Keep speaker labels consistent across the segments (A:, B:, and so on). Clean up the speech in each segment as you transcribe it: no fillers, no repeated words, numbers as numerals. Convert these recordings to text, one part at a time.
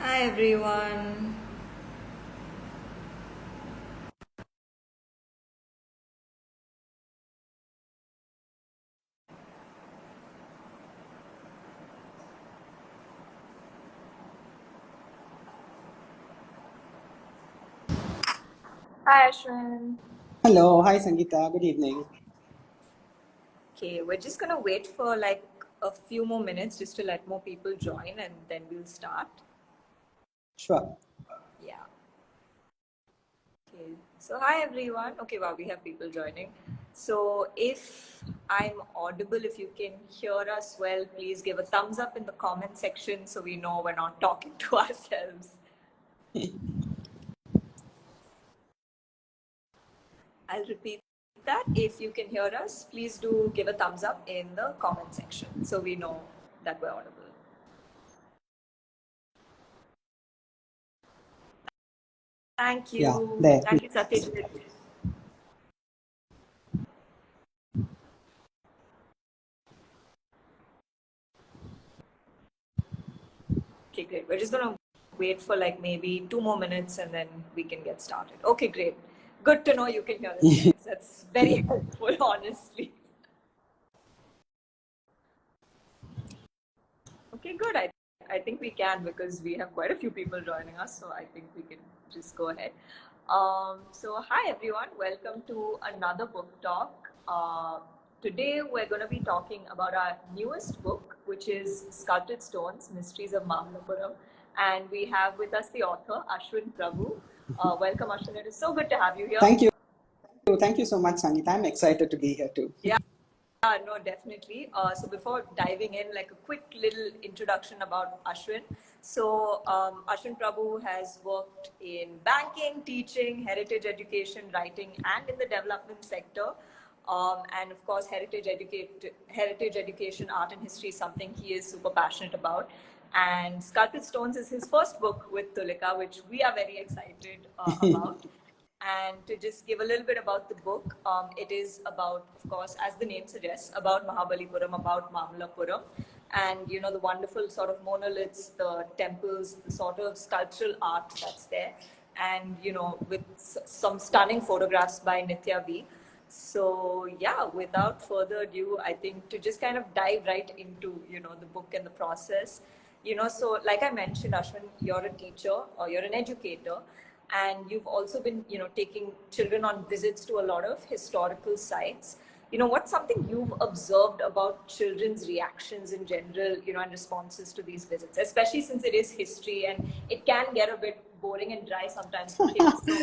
A: Hi everyone. Hi Ashwin.
B: Hello, hi Sangeeta, good evening.
A: Okay, we're just gonna wait for like a few more minutes just to let more people join and then we'll start.
B: Sure.
A: Yeah. Okay. So hi everyone. Okay, wow, we have people joining. So if I'm audible, if you can hear us well, please give a thumbs up in the comment section so we know we're not talking to ourselves. I'll repeat that. If you can hear us, please do give a thumbs up in the comment section so we know that we're audible. Thank
B: Yeah,
A: you.
B: there.
A: Thank you, Satyajit. Okay, great. We're just going to wait for like maybe 2 more minutes and then we can get started. Okay, great. Good to know you can hear us, guys. That's very helpful, honestly. Okay, good. I think we can because we have quite a few people joining us, so I think we can just go ahead. So, hi everyone, welcome to another book talk. Today we're going to be talking about our newest book, which is Sculpted Stones Mysteries of Mamallapuram. And we have with us the author, Ashwin Prabhu. Welcome, Ashwin. It is so good to have you here.
B: Thank you. Thank you so much, Sangeeta. I'm excited to be here too.
A: Yeah. No, definitely. So before diving in, like a quick little introduction about Ashwin. So Ashwin Prabhu has worked in banking, teaching, heritage education, writing, and in the development sector. And of course, heritage education, art and history is something he is super passionate about. And Sculpted Stones is his first book with Tulika, which we are very excited about. And to just give a little bit about the book, it is about, of course, as the name suggests, about Mahabalipuram, about Mamallapuram, and the wonderful sort of monoliths, the temples, the sort of sculptural art that's there, and with some stunning photographs by Nitya V. So yeah, without further ado, I think to just kind of dive right into the book and the process. So like I mentioned, Ashwin, you're a teacher or you're an educator, and you've also been taking children on visits to a lot of historical sites. What's something you've observed about children's reactions in general, and responses to these visits, especially since it is history and it can get a bit boring and dry sometimes for kids. So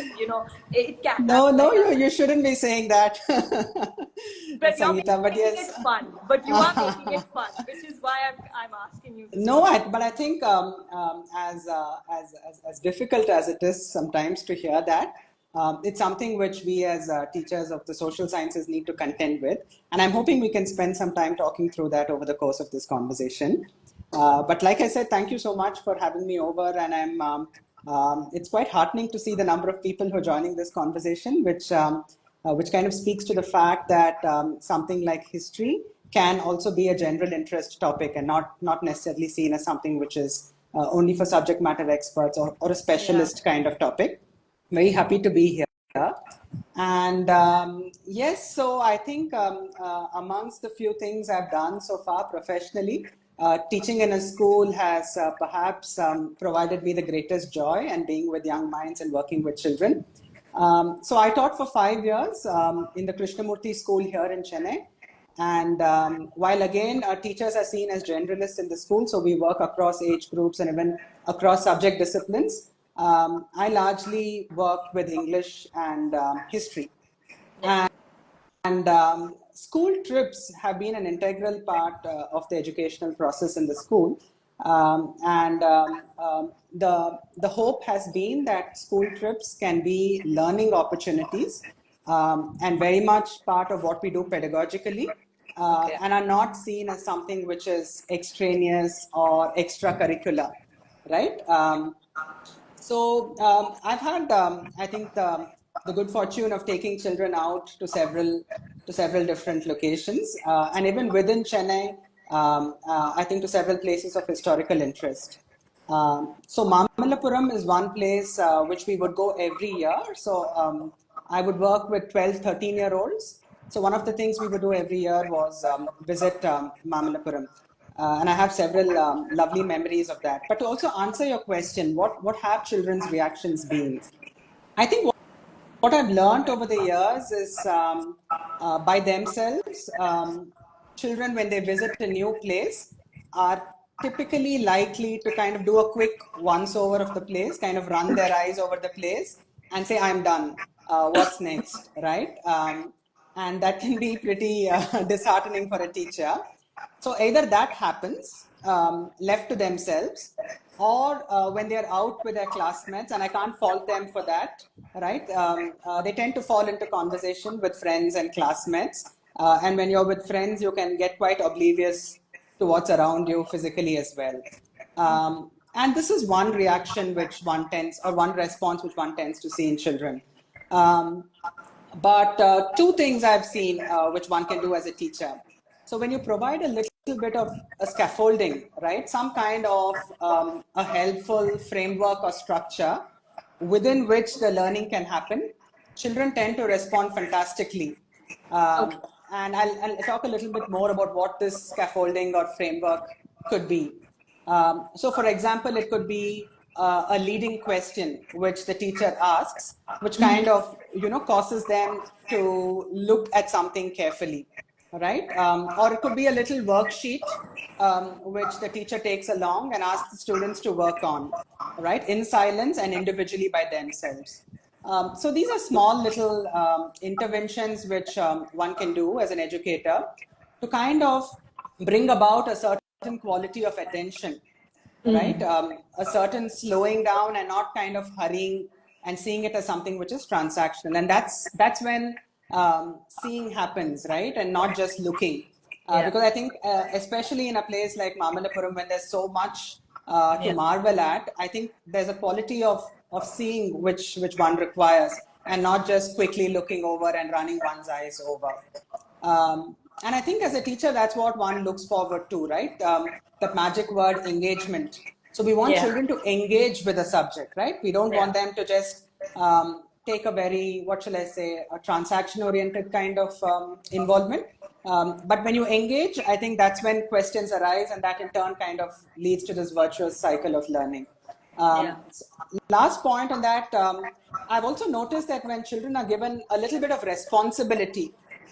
A: it can,
B: No,
A: that's
B: no,
A: like
B: you shouldn't be saying that,
A: but you're
B: Sangeeta. But
A: making
B: yes,
A: it fun, but you are making it fun, which is why I'm asking you this
B: no,
A: question.
B: but I think as difficult as it is sometimes to hear that, it's something which we as teachers of the social sciences need to contend with. And I'm hoping we can spend some time talking through that over the course of this conversation. But like I said, thank you so much for having me over. And it's quite heartening to see the number of people who are joining this conversation, which kind of speaks to the fact that something like history can also be a general interest topic and not necessarily seen as something which is only for subject matter experts or a
A: Yeah.
B: specialist kind of topic. Very happy to be here. And yes, so I think amongst the few things I've done so far professionally, teaching in a school has perhaps provided me the greatest joy, and being with young minds and working with children. So I taught for 5 years in the Krishnamurti school here in Chennai. And while again, teachers are seen as generalists in the school, so we work across age groups and even across subject disciplines. I largely worked with English and history.
A: Yeah.
B: And school trips have been an integral part of the educational process in the school. The hope has been that school trips can be learning opportunities, and very much part of what we do pedagogically,
A: Okay.
B: and are not seen as something which is extraneous or extracurricular, right? I've had, I think, the good fortune of taking children out to several different locations, and even within Chennai, I think to several places of historical interest. So Mamallapuram is one place which we would go every year. So I would work with 12, 13-year-olds. So one of the things we would do every year was visit Mamallapuram. And I have several lovely memories of that. But to also answer your question, what have children's reactions been? I think what I've learned over the years is by themselves, children, when they visit a new place, are typically likely to kind of do a quick once over of the place, kind of run their eyes over the place and say, I'm done. What's next? Right? And that can be pretty disheartening for a teacher. So either that happens, left to themselves, or when they're out with their classmates, and I can't fault them for that, right? They tend to fall into conversation with friends and classmates. And when you're with friends, you can get quite oblivious to what's around you physically as well. And this is one reaction which one tends, or one response which one tends to see in children. But two things I've seen which one can do as a teacher. So when you provide a little bit of a scaffolding, right, some kind of a helpful framework or structure within which the learning can happen, children tend to respond fantastically.
A: Okay.
B: And I'll talk a little bit more about what this scaffolding or framework could be. So, for example, it could be a leading question which the teacher asks, which kind of causes them to look at something carefully, right? Or it could be a little worksheet which the teacher takes along and asks the students to work on, right, in silence and individually by themselves. So these are small little interventions which one can do as an educator to kind of bring about a certain quality of attention, right? A certain slowing down and not kind of hurrying and seeing it as something which is transactional. And that's when seeing happens, right? And not just looking. Because I think, especially in a place like Mamallapuram, when there's so much to marvel at, I think there's a quality of seeing which one requires, and not just quickly looking over and running one's eyes over. And I think as a teacher, that's what one looks forward to, right? That magic word, engagement. So we want children to engage with the subject, right? We don't want them to just take a very, what shall I say, a transaction-oriented kind of involvement. But when you engage, I think that's when questions arise, and that in turn kind of leads to this virtuous cycle of learning. Last point on that, I've also noticed that when children are given a little bit of responsibility,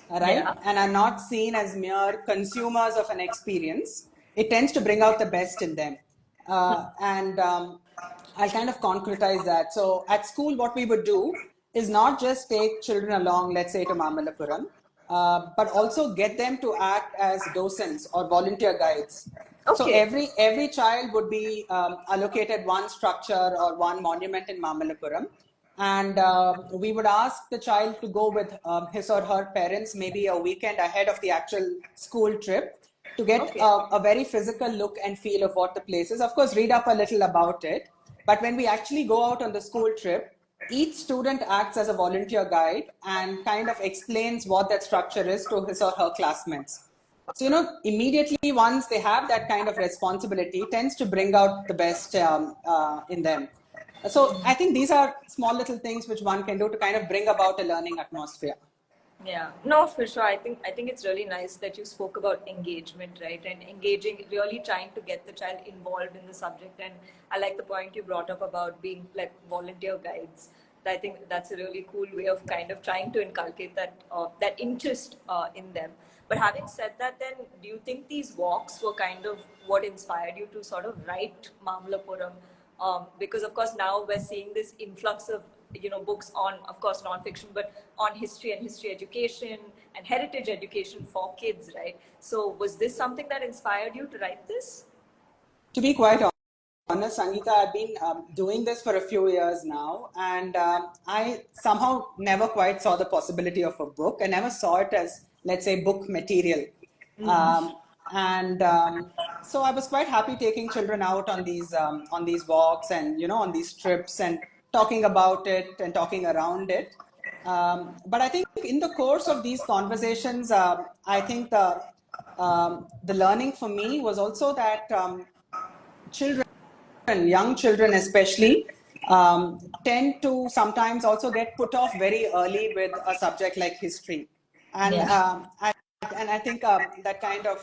B: right, and are not seen as mere consumers of an experience, it tends to bring out the best in them. And I'll kind of concretize that. So at school, what we would do is not just take children along, let's say to Mamallapuram, but also get them to act as docents or volunteer guides. So
A: Okay.
B: every child would be allocated one structure or one monument in Mamallapuram, and we would ask the child to go with his or her parents maybe a weekend ahead of the actual school trip to get a very physical look and feel of what the place is. Of course, read up a little about it. But when we actually go out on the school trip, each student acts as a volunteer guide and kind of explains what that structure is to his or her classmates. So, immediately once they have that kind of responsibility, it tends to bring out the best in them. So I think these are small little things which one can do to kind of bring about a learning atmosphere.
A: Yeah, no, for sure. I think it's really nice that you spoke about engagement, right? And engaging, really trying to get the child involved in the subject. And I like the point you brought up about being like volunteer guides. I think that's a really cool way of kind of trying to inculcate that interest in them. But having said that, then do you think these walks were kind of what inspired you to sort of write Mamallapuram? Because of course now we're seeing this influx of books on, of course, non-fiction, but on history and history education and heritage education for kids, right? So was this something that inspired you to write this?
B: To be quite honest, Sangeeta, I've been doing this for a few years now, and I somehow never quite saw the possibility of a book. I never saw it as, let's say, book material. Um, and so I was quite happy taking children out on these walks and on these trips and talking about it and talking around it. But I think in the course of these conversations, I think the learning for me was also that children young children especially, tend to sometimes also get put off very early with a subject like history. And,
A: Yeah.
B: and I think that kind of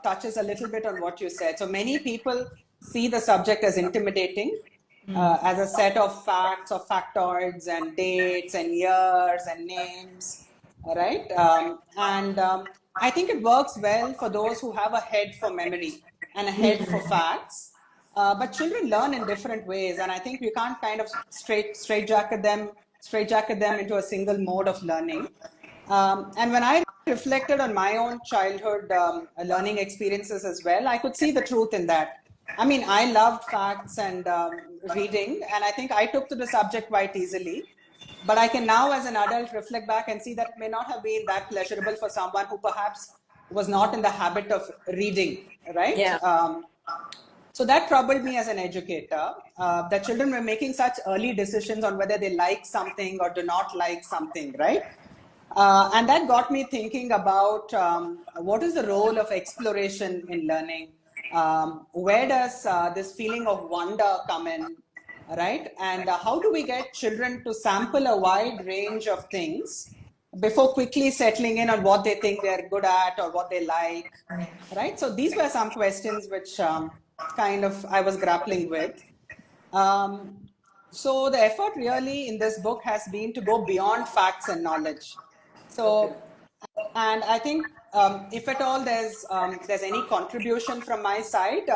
B: touches a little bit on what you said. So many people see the subject as intimidating, as a set of facts or factoids and dates and years and names, right? And I think it works well for those who have a head for memory and a head for facts. But children learn in different ways, and I think we can't kind of straitjacket them into a single mode of learning. And when I reflected on my own childhood learning experiences as well, I could see the truth in that. I mean, I loved facts and reading, and I think I took to the subject quite easily. But I can now, as an adult, reflect back and see that it may not have been that pleasurable for someone who perhaps was not in the habit of reading, right?
A: Yeah.
B: So that troubled me as an educator, that children were making such early decisions on whether they like something or do not like something, right? And that got me thinking about what is the role of exploration in learning? Where does this feeling of wonder come in, right? And how do we get children to sample a wide range of things before quickly settling in on what they think they're good at or what they like, right? So these were some questions which kind of I was grappling with. Um, so the effort really in this book has been to go beyond facts and knowledge.
A: Okay.
B: So, and I think if at all there's any contribution from my side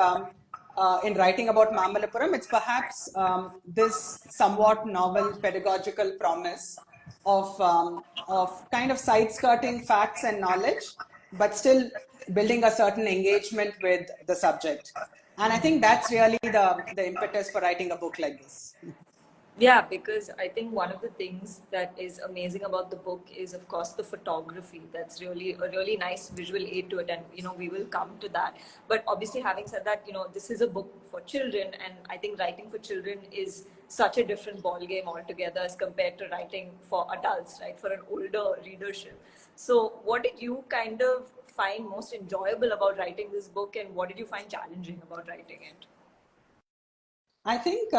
B: in writing about Mamallapuram, it's perhaps this somewhat novel pedagogical promise of kind of side skirting facts and knowledge, but still building a certain engagement with the subject. And I think that's really the impetus for writing a book like this.
A: Yeah, because I think one of the things that is amazing about the book is, of course, the photography. That's really a really nice visual aid to it, and we will come to that. But obviously, having said that, this is a book for children, and I think writing for children is such a different ball game altogether as compared to writing for adults, right? For an older readership. So, what did you kind of find most enjoyable about writing this book, and what did you find challenging about writing it?
B: I think,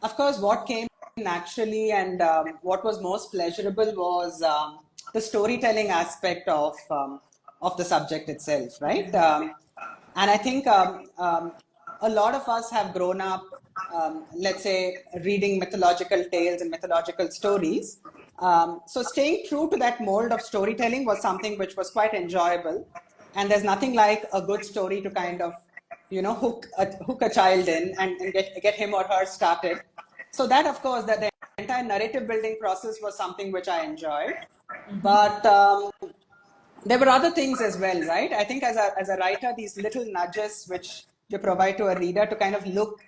B: of course, what came naturally and what was most pleasurable was the storytelling aspect of the subject itself, right? And I think a lot of us have grown up, let's say, reading mythological tales and mythological stories. So staying true to that mold of storytelling was something which was quite enjoyable. And there's nothing like a good story to kind of hook a child in and get him or her started. So that, of course, that the entire narrative building process was something which I enjoyed. But there were other things as well, right? I think as a writer, these little nudges which you provide to a reader to kind of look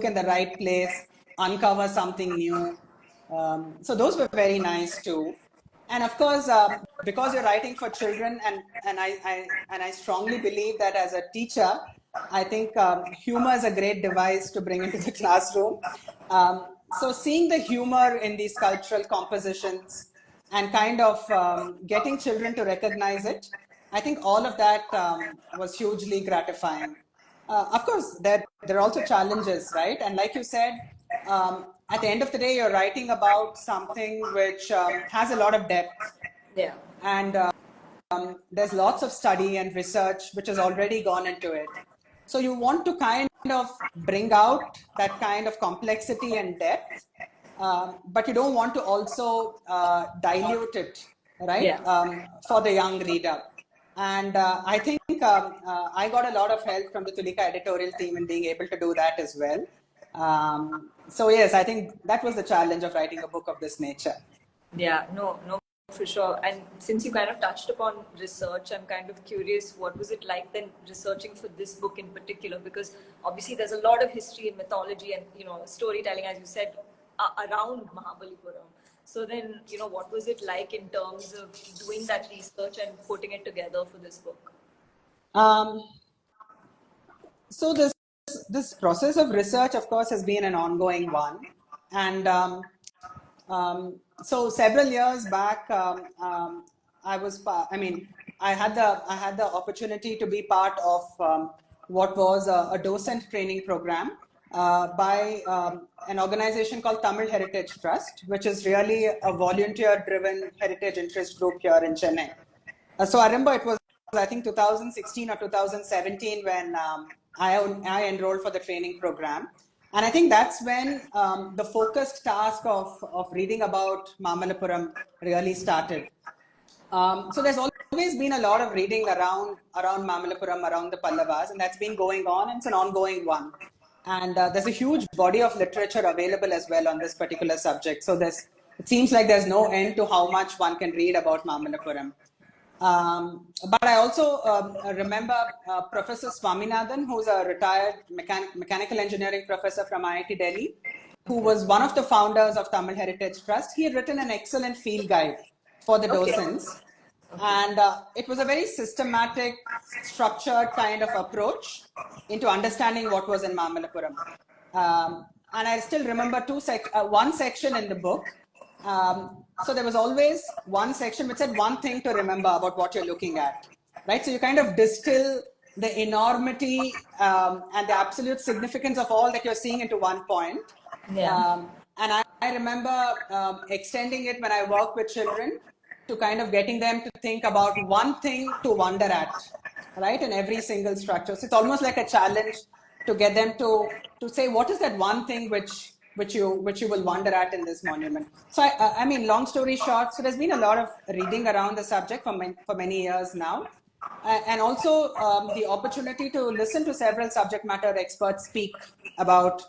B: in the right place, uncover something new. So those were very nice too. And of course, because you're writing for children, and I strongly believe that as a teacher, I think humor is a great device to bring into the classroom. So seeing the humor in these cultural compositions and kind of getting children to recognize it, I think all of that was hugely gratifying. Of course, there are also challenges, right? And like you said, at the end of the day, you're writing about something which has a lot of depth,
A: Yeah.
B: and there's lots of study and research which has already gone into it. So you want to kind of bring out that kind of complexity and depth, but you don't want to also dilute it, right,
A: Yeah.
B: for the young reader. And I think I got a lot of help from the Tulika editorial team in being able to do that as well. So yes, I think that was the challenge of writing a book of this nature.
A: Yeah, no, no, for sure. And since you kind of touched upon research, I'm kind of curious, what was it like then researching for this book in particular? Because obviously there's a lot of history and mythology and, storytelling, as you said, around Mahabalipuram. So then, what was it like in terms of doing that research and putting it together for this book?
B: Um, so this process of research, of course, has been an ongoing one, and so several years back, I was, I mean, I had the opportunity to be part of what was a docent training program by an organization called Tamil Heritage Trust, which is really a volunteer-driven heritage interest group here in Chennai. So I remember it was, I think, 2016 or 2017 when I enrolled for the training program. And I think that's when the focused task of reading about Mamallapuram really started. So there's always been a lot of reading around Mamallapuram, around the Pallavas, and that's been going on, and it's an ongoing one. And there's a huge body of literature available as well on this particular subject. So it seems like there's no end to how much one can read about Mamallapuram. But I also remember Professor Swaminathan, who's a retired mechanical engineering professor from IIT Delhi, who was one of the founders of Tamil Heritage Trust. He had written an excellent field guide for the docents. And it was a very systematic, structured kind of approach into understanding what was in Mamallapuram. And I still remember one section in the book. So there was always one section which said one thing to remember about what you're looking at, right? So you kind of distill the enormity and the absolute significance of all that you're seeing into one point. And I remember extending it when I work with children to kind of getting them to think about one thing to wonder at, right? In every single structure. So it's almost like a challenge to get them to say, what is that one thing which you will wonder at in this monument? So I mean, long story short, so there's been a lot of reading around the subject for many years now. And also the opportunity to listen to several subject matter experts speak about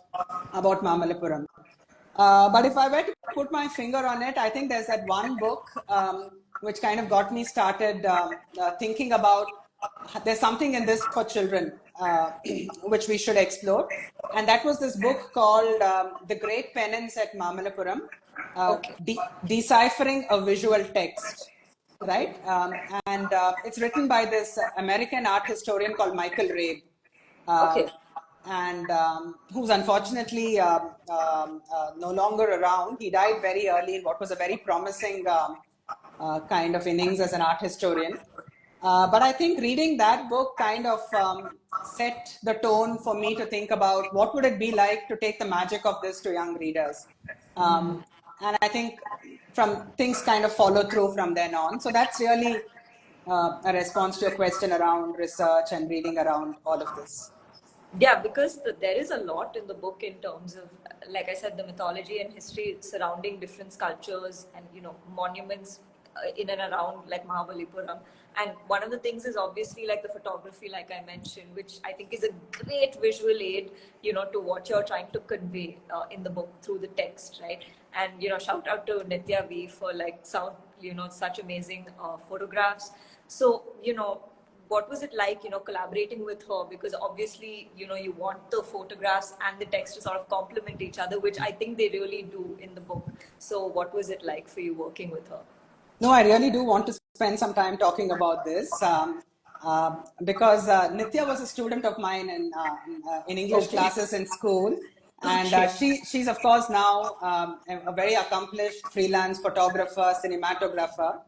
B: Mamallapuram. But if I were to put my finger on it, I think there's that one book which kind of got me started thinking about there's something in this for children which we should explore. And that was this book called The Great Penance at Mamallapuram, Deciphering a Visual Text. Right? And it's written by this American art historian called Michael Rabe. And who's unfortunately no longer around. He died very early in what was a very promising kind of innings as an art historian. But I think reading that book kind of set the tone for me to think about what would it be like to take the magic of this to young readers. And I think from things kind of follow through from then on. So that's really a response to your question around research and reading around all of this.
A: Yeah, because there is a lot in the book in terms of, like I said, the mythology and history surrounding different sculptures and, monuments in and around like Mamallapuram. And one of the things is obviously like the photography, like I mentioned, which I think is a great visual aid, to what you're trying to convey in the book through the text, right? And, shout out to Nitya V for like such amazing photographs. So, what was it like, collaborating with her? Because obviously, you want the photographs and the text to sort of complement each other, which I think they really do in the book. So what was it like for you working with her?
B: No, I really do want to spend some time talking about this because Nitya was a student of mine in English classes in school. And she's, of course, now a very accomplished freelance photographer, cinematographer.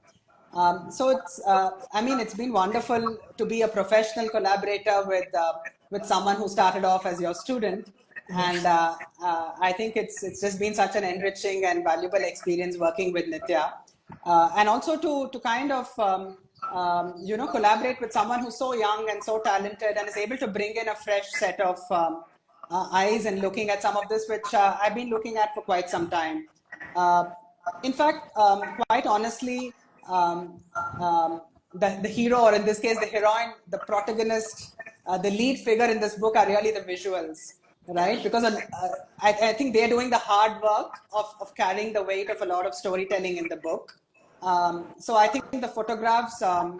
B: So it's been wonderful to be a professional collaborator with someone who started off as your student. And I think it's just been such an enriching and valuable experience working with Nitya. And also to kind of, collaborate with someone who's so young and so talented and is able to bring in a fresh set of eyes and looking at some of this, which I've been looking at for quite some time. In fact, quite honestly, the hero, or in this case, the heroine, the protagonist, the lead figure in this book are really the visuals, right? Because I think they're doing the hard work of carrying the weight of a lot of storytelling in the book. So I think the photographs are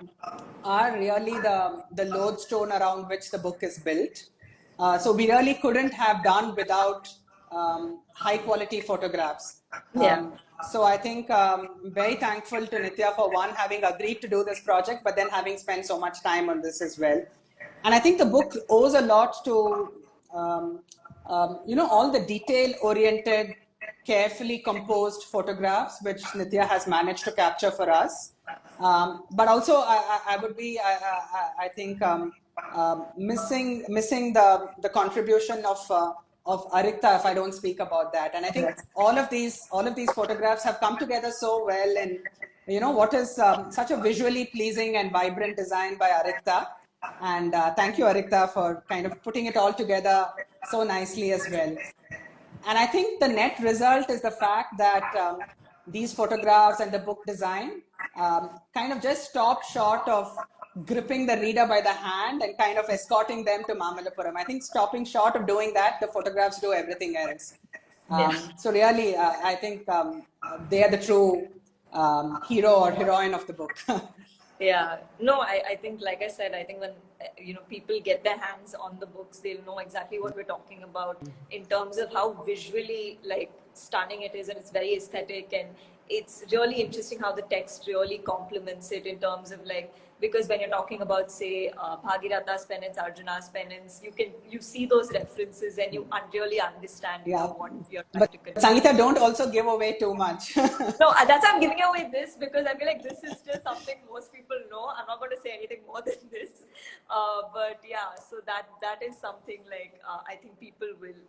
B: really the lodestone around which the book is built. So we really couldn't have done without high quality photographs. So I think very thankful to Nitya for having agreed to do this project, but then having spent so much time on this as well. And I think the book owes a lot to, all the detail-oriented, carefully composed photographs, which Nitya has managed to capture for us. But also, I think missing the contribution of Arikta if I don't speak about that. And I think all of these photographs have come together so well in what is such a visually pleasing and vibrant design by Arikta. And thank you, Arikta, for kind of putting it all together so nicely as well. And I think the net result is the fact that these photographs and the book design kind of just stop short of gripping the reader by the hand and kind of escorting them to Mamallapuram. I think stopping short of doing that, the photographs do everything else. So really, I think they are the true hero or heroine of the book.
A: Yeah, no, I think, like I said, I think when people get their hands on the books, they'll know exactly what we're talking about in terms of how visually like stunning it is, and it's very aesthetic, and it's really interesting how the text really complements it in terms of like, because when you're talking about say Bhagirath's penance, Arjuna's penance, you see those references and you really understand what you're trying to convey.
B: Sangeeta, don't also give away too much.
A: No, that's why I'm giving away this, because I feel like this is just something most people know. I'm not going to say anything more than this. But yeah, so that is something like I think people will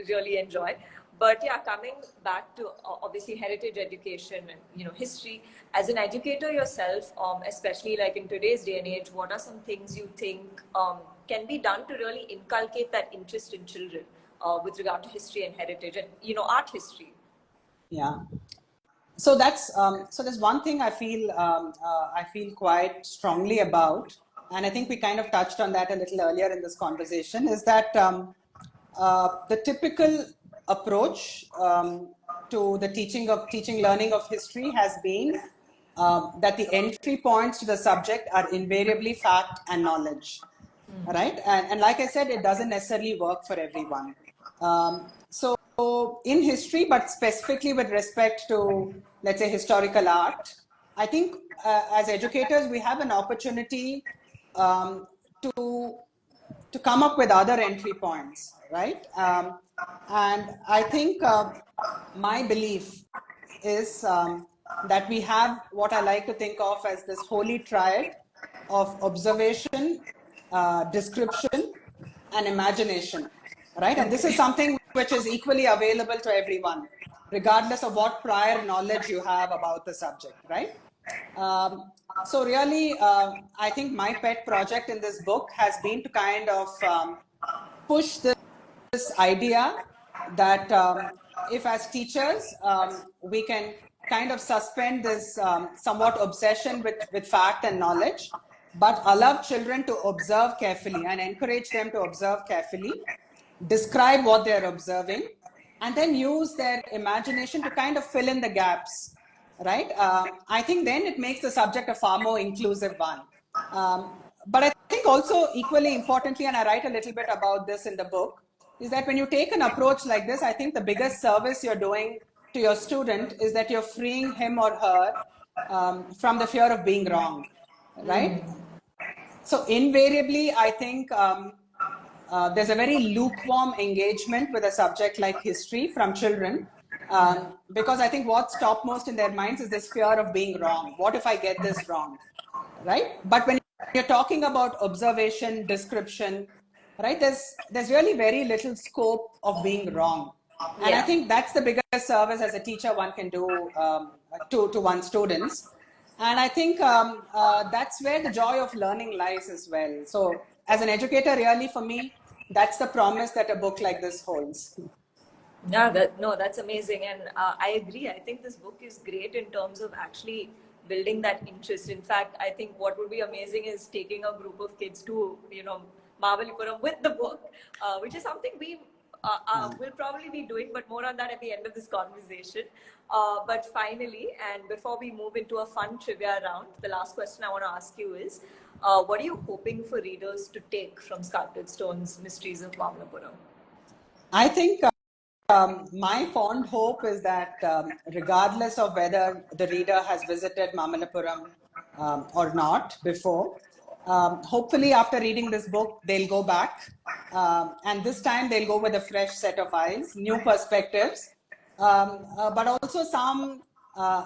A: really enjoy. But yeah, coming back to obviously heritage education and history, as an educator yourself, especially like in today's day and age, what are some things you think can be done to really inculcate that interest in children with regard to history and heritage and art history?
B: Yeah. So that's so there's one thing I feel quite strongly about, and I think we kind of touched on that a little earlier in this conversation, is that the typical approach to the teaching learning of history has been that the entry points to the subject are invariably fact and knowledge, right? And like I said, it doesn't necessarily work for everyone. So in history, but specifically with respect to, let's say, historical art, I think as educators, we have an opportunity to come up with other entry points, right? And I think my belief is that we have what I like to think of as this holy triad of observation, description, and imagination, right? And this is something which is equally available to everyone, regardless of what prior knowledge you have about the subject, right? So really, I think my pet project in this book has been to kind of push this idea that if as teachers, we can kind of suspend this somewhat obsession with fact and knowledge, but allow children to observe carefully and encourage them to observe carefully, describe what they're observing, and then use their imagination to kind of fill in the gaps, right? I think then it makes the subject a far more inclusive one. But I think also equally importantly, and I write a little bit about this in the book, is that when you take an approach like this, I think the biggest service you're doing to your student is that you're freeing him or her from the fear of being wrong, right? So invariably, I think there's a very lukewarm engagement with a subject like history from children, because I think what's topmost in their minds is this fear of being wrong. What if I get this wrong, right? But when you're talking about observation, description, right, there's really very little scope of being wrong. And I think that's the biggest service as a teacher one can do to one's students. And I think that's where the joy of learning lies as well. So as an educator, really for me, that's the promise that a book like this holds.
A: Yeah, that's amazing. And I agree. I think this book is great in terms of actually building that interest. In fact, I think what would be amazing is taking a group of kids to, Mamallapuram with the book, which is something we will probably be doing, but more on that at the end of this conversation. But finally, and before we move into a fun trivia round, the last question I want to ask you is, what are you hoping for readers to take from Sculpted Stones, Mysteries of Mamallapuram?
B: I think my fond hope is that regardless of whether the reader has visited Mamallapuram or not before, hopefully after reading this book, they'll go back. And this time they'll go with a fresh set of eyes, new perspectives, but also some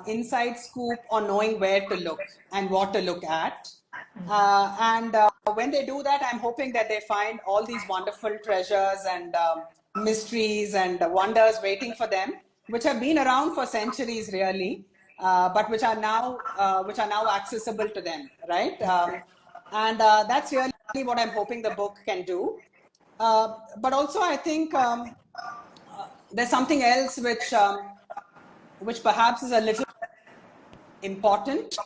B: inside scoop on knowing where to look and what to look at. And when they do that, I'm hoping that they find all these wonderful treasures and mysteries and wonders waiting for them, which have been around for centuries, really, but which are now accessible to them, right? And that's really what I'm hoping the book can do. But also, I think there's something else which perhaps is a little important.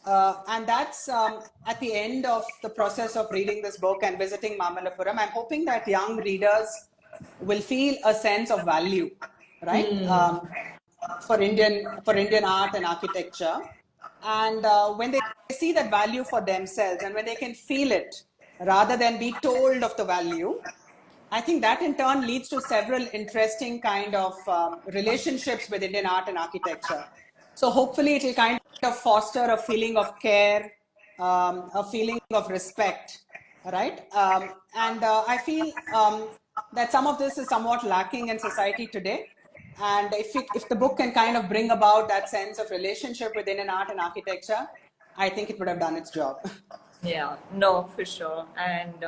B: And that's at the end of the process of reading this book and visiting Mamallapuram, I'm hoping that young readers will feel a sense of value, right? For Indian art and architecture. And when they see that value for themselves and when they can feel it rather than be told of the value, I think that in turn leads to several interesting kind of relationships with Indian art and architecture. So hopefully it will kind of foster a feeling of care, a feeling of respect, right? And I feel that some of this is somewhat lacking in society today. And if the book can kind of bring about that sense of relationship with Indian art and architecture, I think it would have done its job.
A: Yeah, no, for sure. And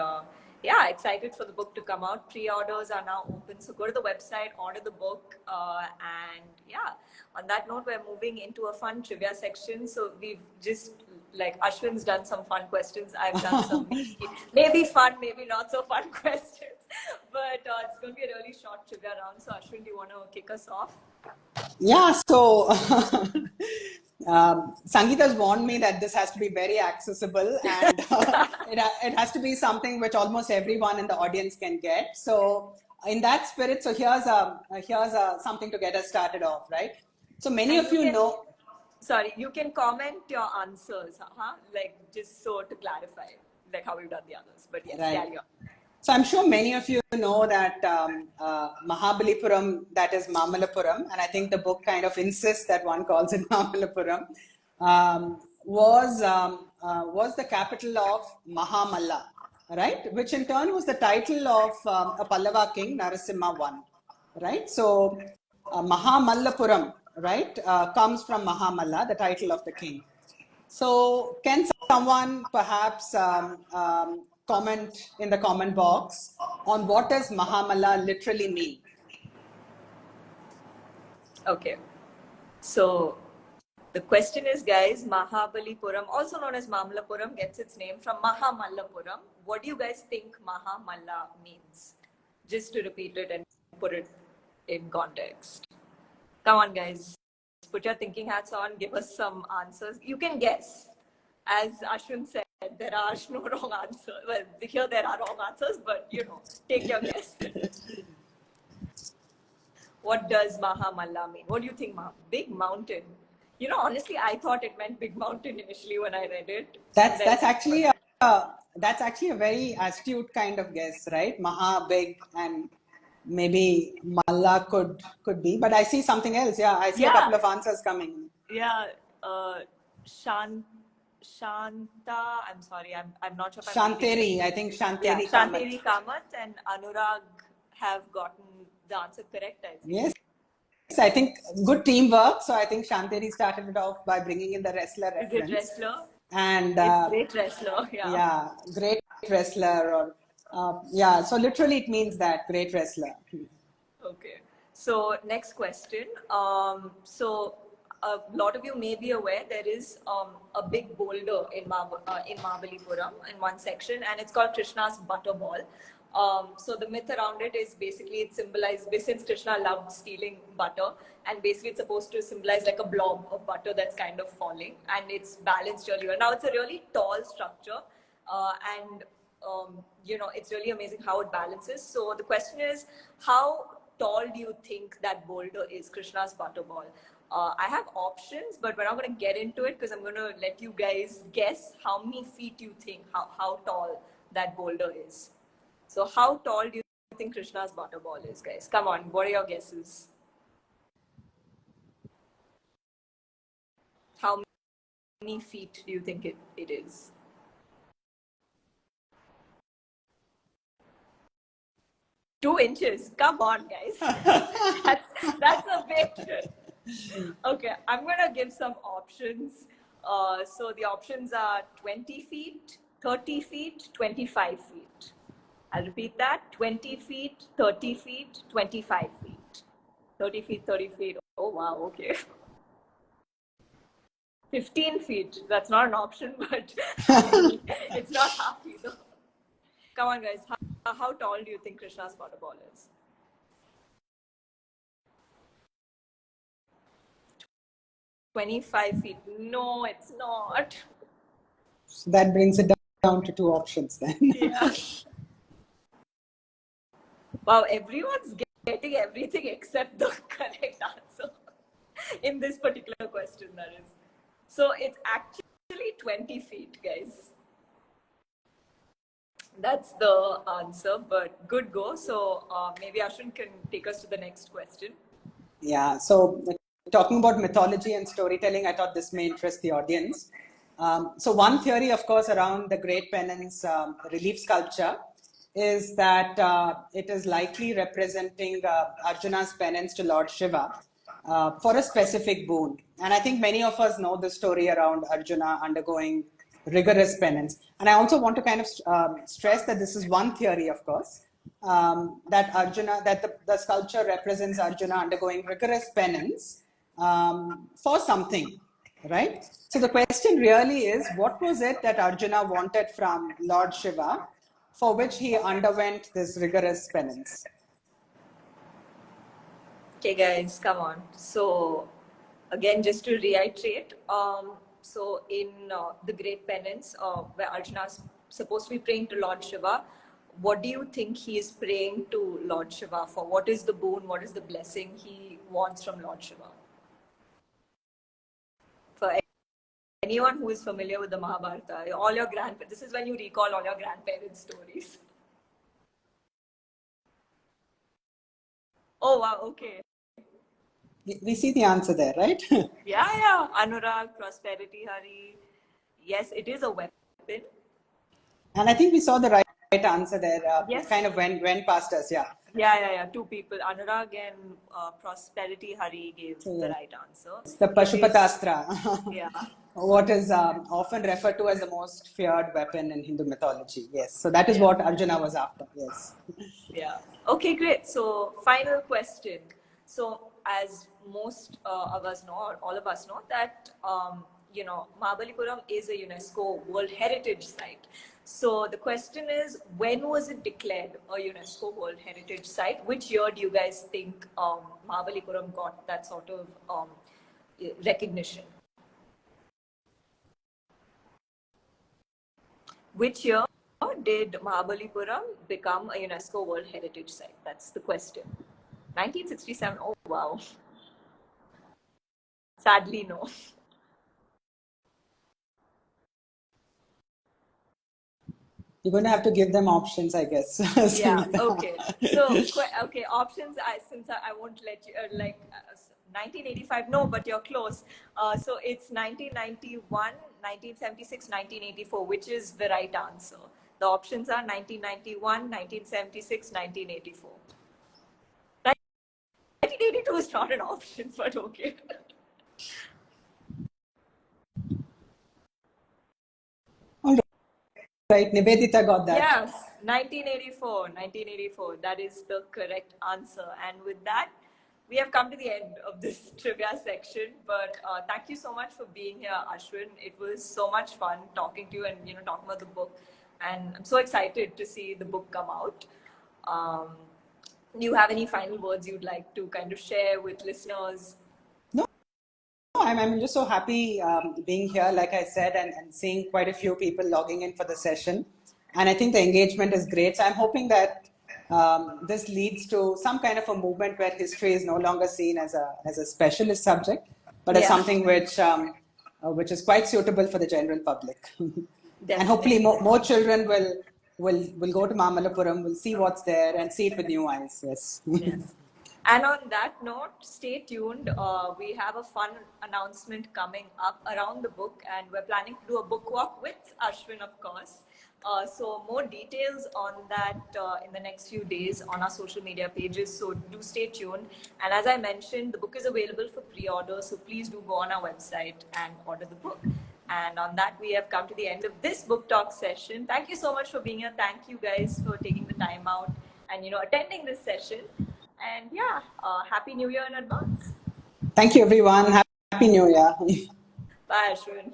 A: yeah, excited for the book to come out. Pre-orders are now open. So go to the website, order the book. And yeah, on that note, we're moving into a fun trivia section. So we've just, like, Ashwin's done some fun questions. I've done some maybe fun, maybe not so fun questions. But it's going to be a really short trivia round. So Ashwin, do you want to kick us off?
B: Yeah, so Sangeeta's warned me that this has to be very accessible and it has to be something which almost everyone in the audience can get. So in that spirit, so here's something to get us started off, right? So many of you know.
A: Sorry, you can comment your answers, like just so to clarify, like how we've done the others. But yes,
B: right.
A: Carry on.
B: So I'm sure many of you know that Mahabalipuram, that is Mamallapuram, and I think the book kind of insists that one calls it Mamallapuram, was the capital of Mahamalla, right? Which in turn was the title of a Pallava king, Narasimha I, right? So Mahamallapuram, right, comes from Mahamalla, the title of the king. So can someone perhaps comment in the comment box on what does Mahamalla literally mean?
A: Okay. So the question is, guys, Mahabalipuram, also known as Mamallapuram, gets its name from Mahamallapuram. What do you guys think Mahamalla means? Just to repeat it and put it in context. Come on, guys. Put your thinking hats on. Give us some answers. You can guess. As Ashwin said, there are no wrong answers. Well, here there are wrong answers, but you know, take your guess. What does Mahamalla mean? What do you think, Big mountain? You know, honestly, I thought it meant big mountain initially when I read it.
B: That's actually a very astute kind of guess, right? Maha, big, and maybe Malla could be, but I see something else. Yeah, I see a couple of answers coming.
A: Yeah, Shanta. I'm sorry, I'm not sure.
B: Shanteri, I think Shanteri.
A: Yeah, Shanteri Kamath and Anurag have gotten the answer correct, I think.
B: Yes. I think good teamwork. So I think Shanteri started it off by bringing in the wrestler reference.
A: Is it wrestler?
B: And
A: it's great wrestler. Yeah.
B: Yeah, great wrestler, or yeah. So literally, it means that great wrestler.
A: Okay. So next question. So a lot of you may be aware there is a big boulder in Mamallapuram in one section, and it's called Krishna's butterball. So the myth around it is basically it symbolizes, since Krishna loved stealing butter, and basically it's supposed to symbolize like a blob of butter that's kind of falling, and it's balanced really well. Now it's a really tall structure, and you know, it's really amazing how it balances. So the question is, how tall do you think that boulder is, Krishna's butterball? I have options, but we're not going to get into it because I'm going to let you guys guess how many feet you think, how tall that boulder is. So how tall do you think Krishna's butterball is, guys? Come on, what are your guesses? How many feet do you think it is? Two inches. Come on, guys. that's a bit. Okay, I'm going to give some options. So the options are 20 feet, 30 feet, 25 feet. I'll repeat that. 20 feet, 30 feet, 25 feet. 30 feet, 30 feet. Oh, wow, okay. 15 feet. That's not an option, but it's not half either. Come on, guys. How tall do you think Krishna's water is? 25 feet. No, it's not.
B: So that brings it down to two options then.
A: Yeah. Wow, everyone's getting everything except the correct answer in this particular question, that is. So it's actually 20 feet, guys. That's the answer, but good go. So maybe Ashwin can take us to the next question.
B: Yeah, so talking about mythology and storytelling, I thought this may interest the audience. So one theory, of course, around the Great Penance relief sculpture is that it is likely representing Arjuna's penance to Lord Shiva for a specific boon. And I think many of us know the story around Arjuna undergoing rigorous penance. And I also want to kind of stress that this is one theory, of course, that Arjuna, that the sculpture represents Arjuna undergoing rigorous penance for something, right? So the question really is, what was it that Arjuna wanted from Lord Shiva for which he underwent this rigorous penance?
A: Okay, guys, come on. So, again, just to reiterate, so in the Great Penance, where Arjuna is supposed to be praying to Lord Shiva, what do you think he is praying to Lord Shiva for? What is the boon? What is the blessing he wants from Lord Shiva? For anyone who is familiar with the Mahabharata, all your this is when you recall all your grandparents' stories. Oh, wow, okay.
B: We see the answer there, right?
A: Yeah. Anurag, prosperity, Hari. Yes, it is a weapon.
B: And I think we saw the right answer there.
A: Yes.
B: It kind of went past us, yeah.
A: Yeah. Two people, Anurag and Prosperity Hari, gave the right answer.
B: The Pashupatastra.
A: Yeah.
B: What is often referred to as the most feared weapon in Hindu mythology. Yes. So that is what Arjuna was after. Yes.
A: Yeah. Okay, great. So, final question. So, as most of us know, or all of us know, that Mamallapuram is a UNESCO World Heritage Site. So the question is, when was it declared a UNESCO World Heritage Site? Which year do you guys think Mamallapuram got that sort of recognition? Which year did Mamallapuram become a UNESCO World Heritage Site? That's the question. 1967. Oh, wow. Sadly, no.
B: You're going to have to give them options, I guess.
A: Yeah, okay. So, okay, options, since I won't let you, 1985, no, but you're close. So it's 1991, 1976, 1984, which is the right answer. The options are 1991, 1976, 1984. 1982 is not an option, but okay.
B: Right, Nivedita got that.
A: Yes, 1984. That is the correct answer. And with that, we have come to the end of this trivia section. But thank you so much for being here, Ashwin. It was so much fun talking to you and talking about the book. And I'm so excited to see the book come out. Do you have any final words you'd like to kind of share with listeners?
B: I'm just so happy being here, like I said, and seeing quite a few people logging in for the session. And I think the engagement is great. So I'm hoping that this leads to some kind of a movement where history is no longer seen as a specialist subject, but as something which is quite suitable for the general public. And hopefully more children will go to Mamallapuram, will see what's there and see it with new eyes. Yes.
A: And on that note, stay tuned. We have a fun announcement coming up around the book, and we're planning to do a book walk with Ashwin, of course. So more details on that in the next few days on our social media pages. So do stay tuned. And as I mentioned, the book is available for pre-order. So please do go on our website and order the book. And on that, we have come to the end of this book talk session. Thank you so much for being here. Thank you guys for taking the time out and attending this session. And yeah, Happy New Year in advance.
B: Thank you, everyone. Happy New Year.
A: Bye, Ashwin.